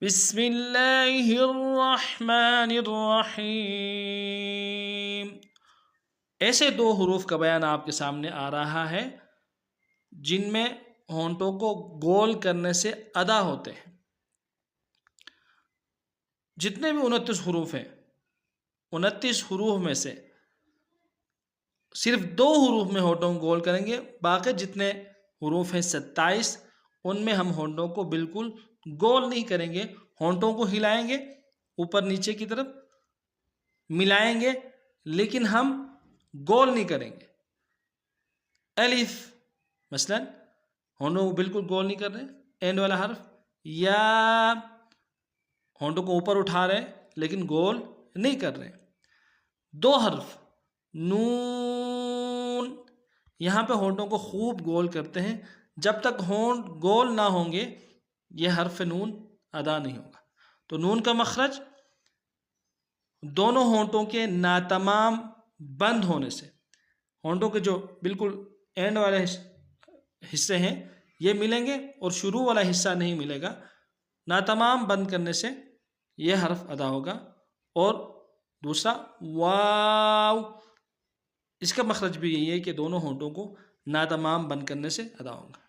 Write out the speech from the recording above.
بسم اللہ الرحمن الرحیم. ایسے دو حروف کا بیان آپ کے سامنے آ رہا ہے جن میں ہونٹوں کو گول کرنے سے ادا ہوتے ہیں. جتنے بھی 29 حروف ہیں، 29 حروف میں سے صرف 2 حروف میں ہونٹوں کو گول کریں گے. باقی جتنے حروف ہیں 27، ان میں ہم ہونٹوں کو بالکل گول نہیں کریں گے. ہونٹوں کو ہلائیں گے اوپر نیچے کی طرف، ملائیں گے، لیکن ہم گول نہیں کریں گے. الف مثلا ہونٹوں کو بالکل گول نہیں کر رہے. اینڈ والا حرف یا ہونٹوں کو اوپر اٹھا رہے ہیں لیکن گول نہیں کر رہے. 2 حرف نون، یہاں پہ ہونٹوں کو خوب گول کرتے ہیں. جب تک ہونٹ گول نہ ہوں گے یہ حرف نون ادا نہیں ہوگا. تو نون کا مخرج دونوں ہونٹوں کے ناتمام بند ہونے سے، ہونٹوں کے جو بالکل اینڈ والے حصے ہیں یہ ملیں گے اور شروع والا حصہ نہیں ملے گا. ناتمام بند کرنے سے یہ حرف ادا ہوگا. اور دوسرا واو، اس کا مخرج بھی یہی ہے کہ دونوں ہونٹوں کو ناتمام بند کرنے سے ادا ہوگا.